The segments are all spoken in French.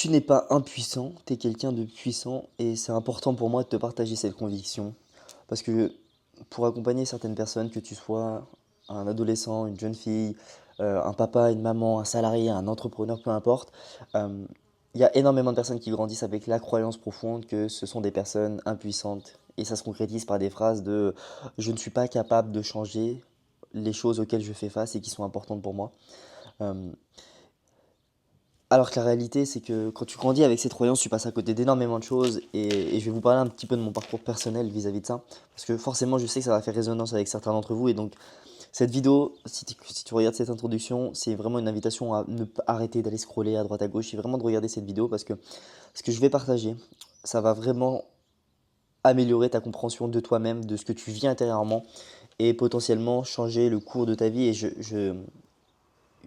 Tu n'es pas impuissant, tu es quelqu'un de puissant et c'est important pour moi de te partager cette conviction. Parce que pour accompagner certaines personnes, que tu sois un adolescent, une jeune fille, un papa, une maman, un salarié, un entrepreneur, peu importe, euh, il y a énormément de personnes qui grandissent avec la croyance profonde que ce sont des personnes impuissantes. Et ça se concrétise par des phrases de je ne suis pas capable de changer les choses auxquelles je fais face et qui sont importantes pour moi. Euh, Alors que la réalité, c'est que quand tu grandis avec cette croyance, tu passes à côté d'énormément de choses. Et je vais vous parler un petit peu de mon parcours personnel vis-à-vis de ça. Parce que forcément, je sais que ça va faire résonance avec certains d'entre vous. Et donc, cette vidéo, si tu regardes cette introduction, c'est vraiment une invitation à ne pas arrêter d'aller scroller à droite à gauche et vraiment de regarder cette vidéo parce que ce que je vais partager, ça va vraiment améliorer ta compréhension de toi-même, de ce que tu vis intérieurement et potentiellement changer le cours de ta vie. Et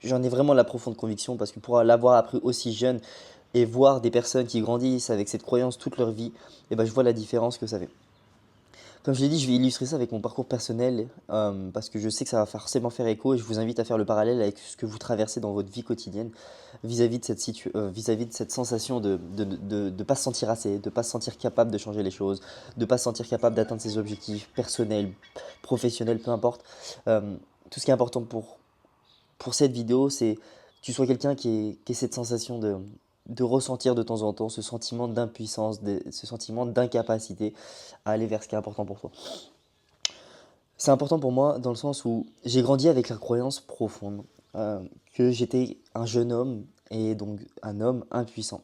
j'en ai vraiment la profonde conviction parce que pour l'avoir appris aussi jeune et voir des personnes qui grandissent avec cette croyance toute leur vie, et ben, je vois la différence que ça fait. Comme je l'ai dit, je vais illustrer ça avec mon parcours personnel parce que je sais que ça va forcément faire écho et je vous invite à faire le parallèle avec ce que vous traversez dans votre vie quotidienne vis-à-vis de vis-à-vis de cette sensation de pas se sentir assez, de pas se sentir capable de changer les choses, de pas se sentir capable d'atteindre ses objectifs personnels, professionnels, peu importe. Euh, Tout ce qui est important pour cette vidéo, c'est que tu sois quelqu'un qui ait cette sensation de ressentir de temps en temps ce sentiment d'impuissance, ce sentiment d'incapacité à aller vers ce qui est important pour toi. C'est important pour moi dans le sens où j'ai grandi avec la croyance profonde euh, que j'étais un jeune homme et donc un homme impuissant.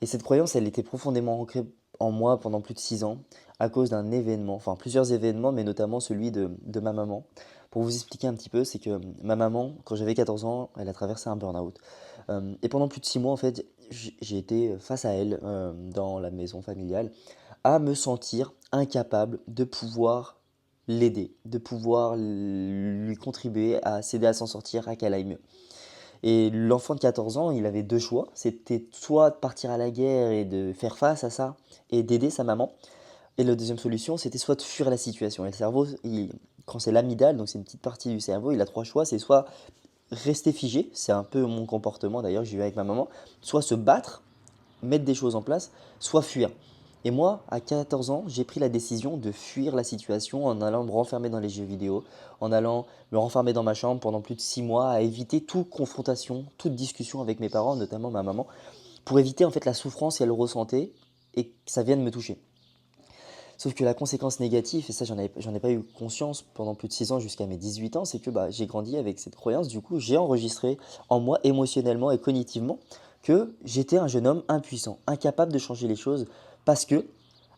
Et cette croyance, elle était profondément ancrée en moi pendant plus de 6 ans à cause d'un événement, enfin plusieurs événements, mais notamment celui de ma maman. Pour vous expliquer un petit peu, c'est que ma maman, quand j'avais 14 ans, elle a traversé un burn-out. Et pendant plus de 6 mois, en fait, j'ai été face à elle dans la maison familiale à me sentir incapable de pouvoir l'aider, de pouvoir lui contribuer à s'aider à s'en sortir, à qu'elle aille mieux. Et l'enfant de 14 ans, il avait deux choix. C'était soit de partir à la guerre et de faire face à ça et d'aider sa maman. Et la deuxième solution, c'était soit de fuir la situation. Et le cerveau, quand c'est l'amygdale, donc c'est une petite partie du cerveau, il a trois choix. C'est soit rester figé, c'est un peu mon comportement d'ailleurs, j'ai eu avec ma maman, soit se battre, mettre des choses en place, soit fuir. Et moi, à 14 ans, j'ai pris la décision de fuir la situation en allant me renfermer dans les jeux vidéo, en allant me renfermer dans ma chambre pendant plus de 6 mois, à éviter toute confrontation, toute discussion avec mes parents, notamment ma maman, pour éviter en fait la souffrance qu'elle ressentait et que ça vienne me toucher. Sauf que la conséquence négative, et ça j'en ai pas eu conscience pendant plus de 6 ans jusqu'à mes 18 ans, c'est que bah, j'ai grandi avec cette croyance, du coup j'ai enregistré en moi émotionnellement et cognitivement que j'étais un jeune homme impuissant, incapable de changer les choses parce que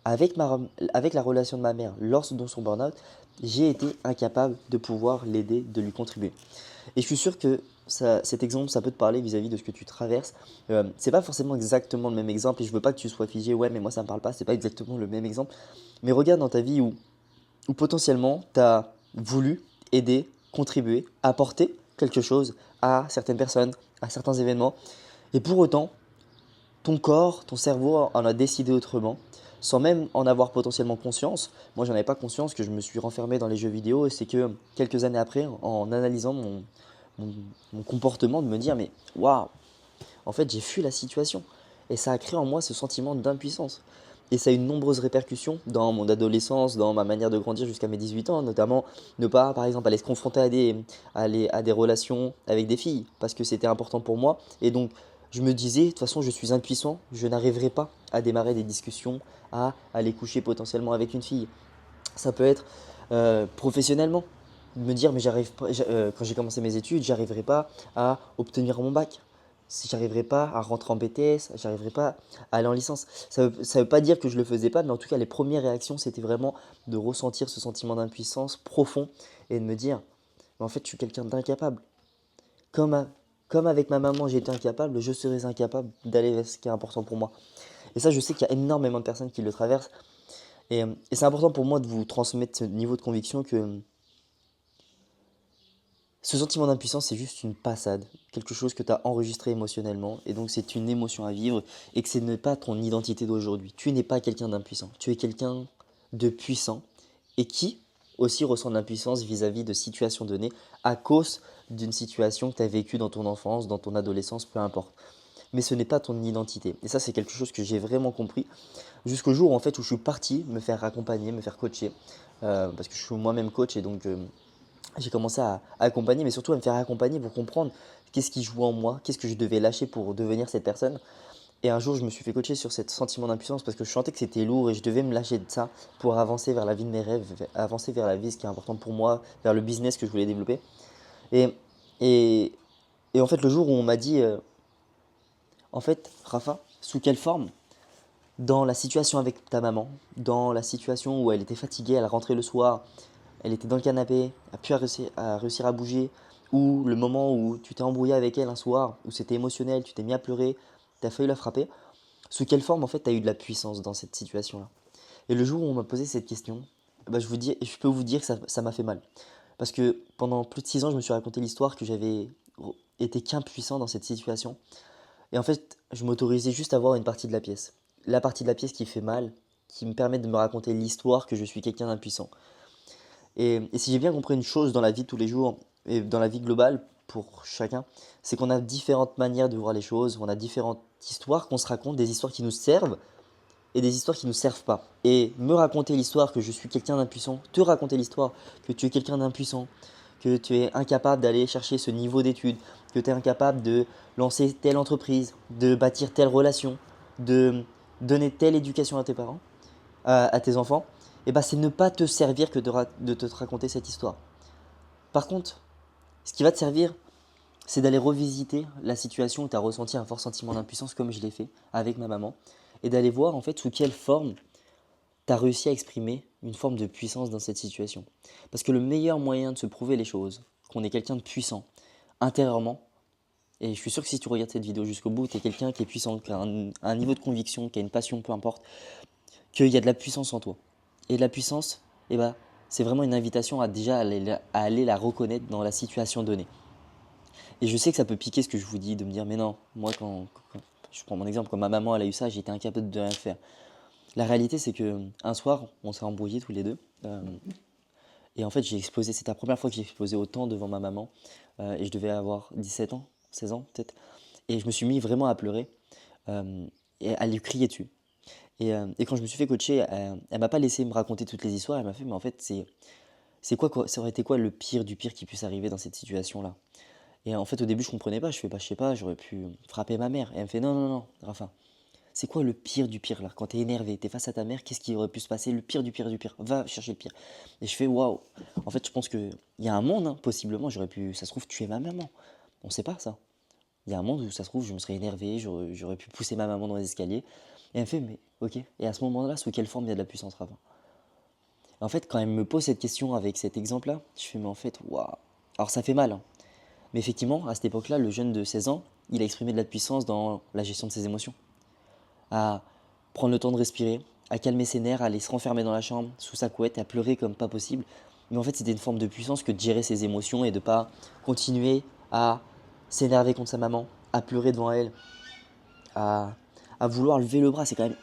avec la relation de ma mère lors de son burn-out, j'ai été incapable de pouvoir l'aider, de lui contribuer. Et je suis sûr que cet exemple, ça peut te parler vis-à-vis de ce que tu traverses. C'est pas forcément exactement le même exemple et je veux pas que tu sois figé, ouais, mais moi ça me parle pas, c'est pas exactement le même exemple. Mais regarde dans ta vie où potentiellement tu as voulu aider, contribuer, apporter quelque chose à certaines personnes, à certains événements, et pour autant, ton corps, ton cerveau en a décidé autrement, sans même en avoir potentiellement conscience. Moi, j'en avais pas conscience que je me suis renfermé dans les jeux vidéo et c'est que quelques années après, en analysant mon, mon comportement, de me dire, mais waouh, en fait, j'ai fui la situation. Et ça a créé en moi ce sentiment d'impuissance. Et ça a eu de nombreuses répercussions dans mon adolescence, dans ma manière de grandir jusqu'à mes 18 ans, notamment ne pas, par exemple, aller se confronter à des relations avec des filles, parce que c'était important pour moi. Et donc, je me disais, de toute façon, je suis impuissant, je n'arriverai pas à démarrer des discussions, à aller coucher potentiellement avec une fille. Ça peut être professionnellement, de me dire, mais j'arrive pas, quand j'ai commencé mes études, j'arriverai pas à obtenir mon bac. Si j'arriverai pas à rentrer en BTS, j'arriverai pas à aller en licence. Ça veut pas dire que je le faisais pas, mais en tout cas, les premières réactions, c'était vraiment de ressentir ce sentiment d'impuissance profond et de me dire, mais en fait, je suis quelqu'un d'incapable. Comme, comme avec ma maman, j'étais incapable, je serais incapable d'aller vers ce qui est important pour moi. Et ça, je sais qu'il y a énormément de personnes qui le traversent. Et c'est important pour moi de vous transmettre ce niveau de conviction que ce sentiment d'impuissance, c'est juste une passade, quelque chose que tu as enregistré émotionnellement, et donc c'est une émotion à vivre, et que ce n'est pas ton identité d'aujourd'hui. Tu n'es pas quelqu'un d'impuissant, tu es quelqu'un de puissant, et qui aussi ressent de l'impuissance vis-à-vis de situations données, à cause d'une situation que tu as vécue dans ton enfance, dans ton adolescence, peu importe. mais ce n'est pas ton identité. Et ça, c'est quelque chose que j'ai vraiment compris jusqu'au jour en fait où je suis parti me faire accompagner, me faire coacher, parce que je suis moi-même coach et donc j'ai commencé à accompagner, mais surtout à me faire accompagner pour comprendre qu'est-ce qui jouait en moi, qu'est-ce que je devais lâcher pour devenir cette personne. Et un jour, je me suis fait coacher sur ce sentiment d'impuissance parce que je sentais que c'était lourd et je devais me lâcher de ça pour avancer vers la vie de mes rêves, avancer vers la vie, ce qui est important pour moi, vers le business que je voulais développer. Et, et, et en fait, le jour où on m'a dit, en fait, Rafa, sous quelle forme? Dans la situation avec ta maman, dans la situation où elle était fatiguée, elle rentrait le soir, elle était dans le canapé, a pu réussir à bouger, ou le moment où tu t'es embrouillé avec elle un soir, où c'était émotionnel, tu t'es mis à pleurer, tu as failli la frapper, sous quelle forme en fait tu as eu de la puissance dans cette situation-là? Et le jour où on m'a posé cette question, bah, je peux vous dire que ça m'a fait mal. Parce que pendant plus de 6 ans, je me suis raconté l'histoire que j'avais été qu'impuissant dans cette situation. Et en fait, je m'autorisais juste à voir une partie de la pièce. La partie de la pièce qui fait mal, qui me permet de me raconter l'histoire que je suis quelqu'un d'impuissant. Et si j'ai bien compris une chose dans la vie de tous les jours et dans la vie globale pour chacun, c'est qu'on a différentes manières de voir les choses, on a différentes histoires qu'on se raconte, des histoires qui nous servent et des histoires qui ne nous servent pas. Et me raconter l'histoire que je suis quelqu'un d'impuissant, te raconter l'histoire que tu es quelqu'un d'impuissant, que tu es incapable d'aller chercher ce niveau d'études, que tu es incapable de lancer telle entreprise, de bâtir telle relation, de donner telle éducation à tes parents, à tes enfants, et bah c'est ne pas te servir que de te raconter cette histoire. Par contre, ce qui va te servir, c'est d'aller revisiter la situation où tu as ressenti un fort sentiment d'impuissance comme je l'ai fait avec ma maman et d'aller voir en fait sous quelle forme tu as réussi à exprimer une forme de puissance dans cette situation. Parce que le meilleur moyen de se prouver les choses, qu'on est quelqu'un de puissant intérieurement, et je suis sûr que si tu regardes cette vidéo jusqu'au bout, tu es quelqu'un qui est puissant, qui a un niveau de conviction, qui a une passion, peu importe, qu'il y a de la puissance en toi. Et de la puissance, eh ben, c'est vraiment une invitation à déjà aller la reconnaître dans la situation donnée. Et je sais que ça peut piquer ce que je vous dis, de me dire, mais non, moi je prends mon exemple, quand ma maman elle a eu ça, j'étais incapable de rien faire. La réalité, c'est que un soir, on s'est embrouillés tous les deux. Et en fait, j'ai explosé. C'était la première fois que j'ai explosé autant devant ma maman. Et je devais avoir 17 ans, 16 ans peut-être. Et je me suis mis vraiment à pleurer euh, et à lui crier dessus. Et quand je me suis fait coacher, elle m'a pas laissé me raconter toutes les histoires. Elle m'a fait, mais en fait, ça aurait été quoi le pire du pire qui puisse arriver dans cette situation-là? Et en fait, au début, je comprenais pas. Je fais, bah, je sais pas, j'aurais pu frapper ma mère. Et elle me fait, non, non, non, Rafa, c'est quoi le pire du pire là? Quand t'es énervé, t'es face à ta mère, qu'est-ce qui aurait pu se passer? Le pire du pire du pire. Va chercher le pire. Et je fais waouh. En fait, je pense qu'il y a un monde, hein, possiblement, j'aurais pu, ça se trouve, tuer ma maman. On sait pas ça. Il y a un monde où ça se trouve, je me serais énervé, j'aurais pu pousser ma maman dans les escaliers. Et elle me fait, mais ok. Et à ce moment-là, sous quelle forme il y a de la puissance, Rafa? En fait, quand elle me pose cette question avec cet exemple-là, je fais, mais en fait, waouh. Alors ça fait mal, hein. Mais effectivement, à cette époque-là, le jeune de 16 ans, il a exprimé de la puissance dans la gestion de ses émotions, à prendre le temps de respirer, à calmer ses nerfs, à aller se renfermer dans la chambre, sous sa couette, et à pleurer comme pas possible. Mais en fait, c'était une forme de puissance que de gérer ses émotions et de pas continuer à s'énerver contre sa maman, à pleurer devant elle, à, à vouloir lever le bras. C'est quand même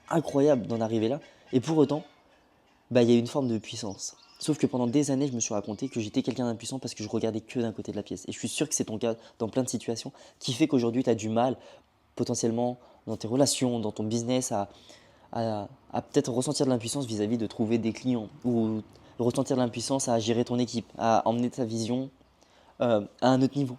incroyable d'en arriver là. Et pour autant, bah, il y a une forme de puissance. Sauf que pendant des années, je me suis raconté que j'étais quelqu'un d'impuissant parce que je regardais que d'un côté de la pièce. Et je suis sûr que c'est ton cas dans plein de situations qui fait qu'aujourd'hui, tu as du mal potentiellement dans tes relations, dans ton business, à peut-être ressentir de l'impuissance vis-à-vis de trouver des clients ou ressentir de l'impuissance à gérer ton équipe, à emmener ta vision à un autre niveau.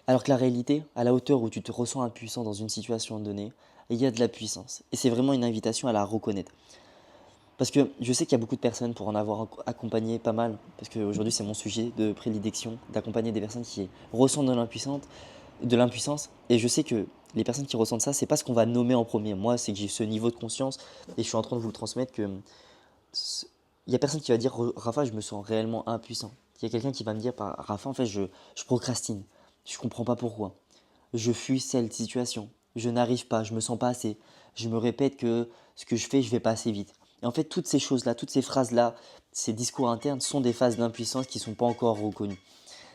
Alors que la réalité, à la hauteur où tu te ressens impuissant dans une situation donnée, il y a de la puissance. Et c'est vraiment une invitation à la reconnaître. Parce que je sais qu'il y a beaucoup de personnes pour en avoir accompagné pas mal, parce qu'aujourd'hui c'est mon sujet de prédilection, d'accompagner des personnes qui ressentent de l'impuissance. Et je sais que les personnes qui ressentent ça, c'est pas ce qu'on va nommer en premier. Moi, c'est que j'ai ce niveau de conscience et je suis en train de vous le transmettre que il y a personne qui va dire Rafa, je me sens réellement impuissant. Il y a quelqu'un qui va me dire Rafa, en fait, je procrastine. Je comprends pas pourquoi. Je fuis cette situation. Je n'arrive pas, je me sens pas assez. Je me répète que ce que je fais, je vais pas assez vite. Et en fait, toutes ces choses-là, toutes ces phrases-là, ces discours internes sont des phases d'impuissance qui ne sont pas encore reconnues.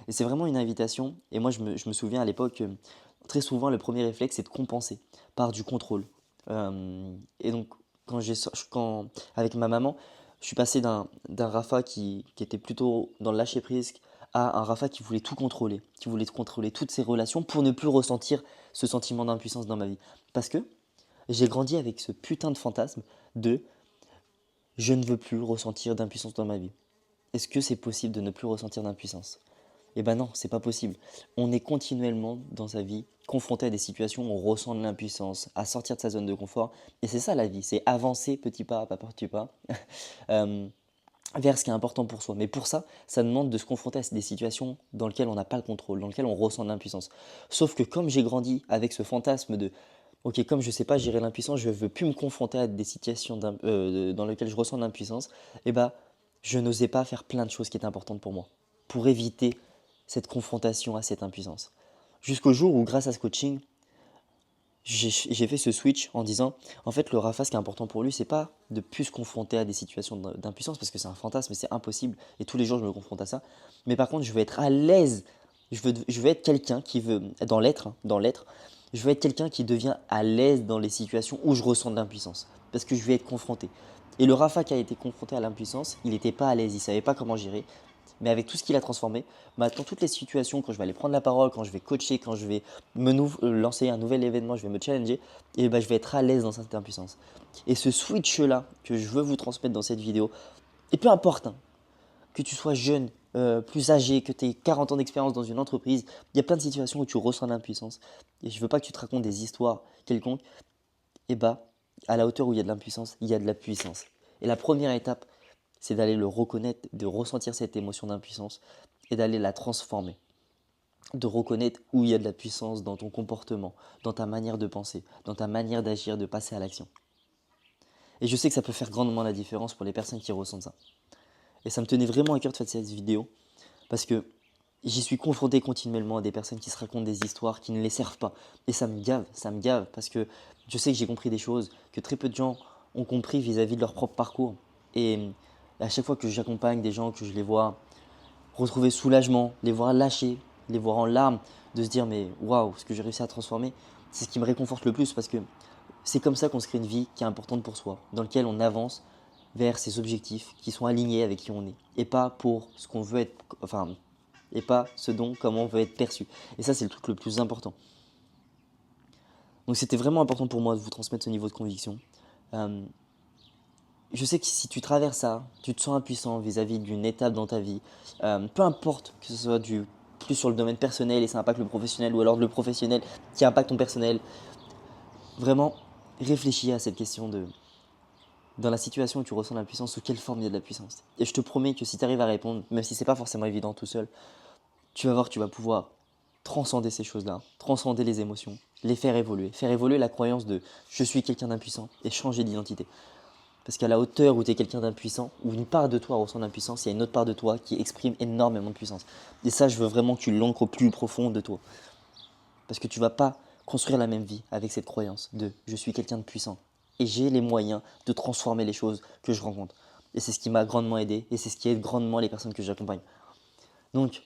Et c'est vraiment une invitation. Et moi, je me souviens à l'époque, très souvent, le premier réflexe, c'est de compenser par du contrôle. Et donc, avec ma maman, je suis passé d'un Rafa qui était plutôt dans le lâcher prise à un Rafa qui voulait contrôler toutes ses relations pour ne plus ressentir ce sentiment d'impuissance dans ma vie. Parce que j'ai grandi avec ce putain de fantasme de je ne veux plus ressentir d'impuissance dans ma vie. Est-ce que c'est possible de ne plus ressentir d'impuissance? Eh ben non, c'est pas possible. On est continuellement dans sa vie confronté à des situations où on ressent de l'impuissance, à sortir de sa zone de confort. Et c'est ça la vie, c'est avancer petit pas, pas petit pas, euh, vers ce qui est important pour soi. Mais pour ça, ça demande de se confronter à des situations dans lesquelles on n'a pas le contrôle, dans lesquelles on ressent de l'impuissance. Sauf que comme j'ai grandi avec ce fantasme de ok, comme je ne sais pas gérer l'impuissance, je ne veux plus me confronter à des situations dans lesquelles je ressens de l'impuissance, eh ben, je n'osais pas faire plein de choses qui étaient importantes pour moi, pour éviter cette confrontation à cette impuissance. Jusqu'au jour où, grâce à ce coaching, j'ai fait ce switch en disant, en fait, le Rafa, ce qui est important pour lui, c'est pas de plus se confronter à des situations d'impuissance, parce que c'est un fantasme, c'est impossible, et tous les jours, je me confronte à ça. Mais par contre, je veux être à l'aise, je veux être quelqu'un qui veut, dans l'être, je veux être quelqu'un qui devient à l'aise dans les situations où je ressens de l'impuissance, parce que je vais être confronté. Et le Rafa qui a été confronté à l'impuissance, il n'était pas à l'aise, il ne savait pas comment gérer, mais avec tout ce qu'il a transformé, maintenant toutes les situations, quand je vais aller prendre la parole, quand je vais coacher, quand je vais lancer un nouvel événement, je vais me challenger, et ben, je vais être à l'aise dans cette impuissance. Et ce switch-là que je veux vous transmettre dans cette vidéo, et peu importe, hein, que tu sois jeune, plus âgé, que tu aies 40 ans d'expérience dans une entreprise, il y a plein de situations où tu ressens l'impuissance. Et je ne veux pas que tu te racontes des histoires quelconques, et bah, à la hauteur où il y a de l'impuissance, il y a de la puissance. Et la première étape, c'est d'aller le reconnaître, de ressentir cette émotion d'impuissance et d'aller la transformer. De reconnaître où il y a de la puissance dans ton comportement, dans ta manière de penser, dans ta manière d'agir, de passer à l'action. Et je sais que ça peut faire grandement la différence pour les personnes qui ressentent ça. Et ça me tenait vraiment à cœur de faire cette vidéo parce que j'y suis confronté continuellement à des personnes qui se racontent des histoires qui ne les servent pas. Et ça me gave parce que je sais que j'ai compris des choses que très peu de gens ont compris vis-à-vis de leur propre parcours. Et à chaque fois que j'accompagne des gens, que je les vois retrouver soulagement, les voir lâcher, les voir en larmes, de se dire mais waouh, ce que j'ai réussi à transformer, c'est ce qui me réconforte le plus parce que c'est comme ça qu'on se crée une vie qui est importante pour soi, dans laquelle on avance vers ses objectifs qui sont alignés avec qui on est et pas pour ce qu'on veut être, enfin, et pas ce dont comment on veut être perçu. Et ça, c'est le truc le plus important. Donc c'était vraiment important pour moi de vous transmettre ce niveau de conviction. Euh, je sais que si tu traverses ça, tu te sens impuissant vis-à-vis d'une étape dans ta vie, peu importe que ce soit plus sur le domaine personnel et ça impacte le professionnel ou alors le professionnel qui impacte ton personnel, vraiment réfléchis à cette question de dans la situation où tu ressens l'impuissance, sous quelle forme il y a de la puissance. Et je te promets que si tu arrives à répondre, même si c'est pas forcément évident tout seul, tu vas voir que tu vas pouvoir transcender ces choses-là, transcender les émotions, les faire évoluer la croyance de je suis quelqu'un d'impuissant et changer d'identité. Parce qu'à la hauteur où tu es quelqu'un d'impuissant, où une part de toi ressent l'impuissance, il y a une autre part de toi qui exprime énormément de puissance. Et ça, je veux vraiment que tu l'ancres au plus profond de toi. Parce que tu ne vas pas construire la même vie avec cette croyance de je suis quelqu'un de puissant. Et j'ai les moyens de transformer les choses que je rencontre. Et c'est ce qui m'a grandement aidé et c'est ce qui aide grandement les personnes que j'accompagne. Donc,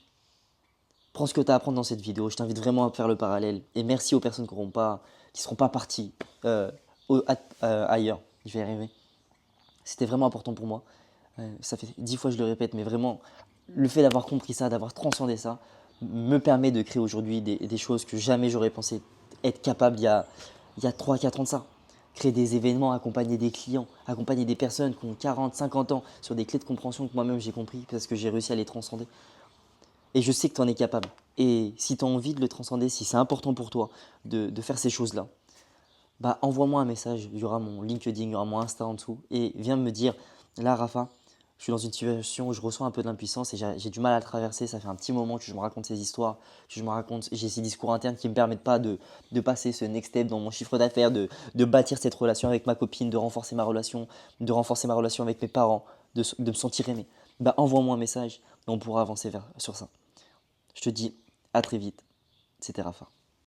prends ce que tu as à apprendre dans cette vidéo. Je t'invite vraiment à faire le parallèle. Et merci aux personnes qui ne seront pas parties ailleurs. Je vais y arriver. C'était vraiment important pour moi. Ça fait 10 fois que je le répète, mais vraiment, le fait d'avoir compris ça, d'avoir transcendé ça, me permet de créer aujourd'hui des choses que jamais j'aurais pensé être capable il y a 3-4 ans de ça. Créer des événements, accompagner des clients, accompagner des personnes qui ont 40, 50 ans sur des clés de compréhension que moi-même j'ai compris parce que j'ai réussi à les transcender. Et je sais que tu en es capable. Et si tu as envie de le transcender, si c'est important pour toi de faire ces choses-là, bah envoie-moi un message, il y aura mon LinkedIn, il y aura mon Insta en dessous et viens me dire, là Rafa, je suis dans une situation où je ressens un peu d'impuissance et j'ai du mal à le traverser, ça fait un petit moment que je me raconte ces histoires, que je me raconte, j'ai ces discours internes qui ne me permettent pas de passer ce next step dans mon chiffre d'affaires, de bâtir cette relation avec ma copine, de renforcer ma relation avec mes parents, de me sentir aimé. Bah envoie-moi un message et on pourra avancer sur ça. Je te dis à très vite, c'était Rafa.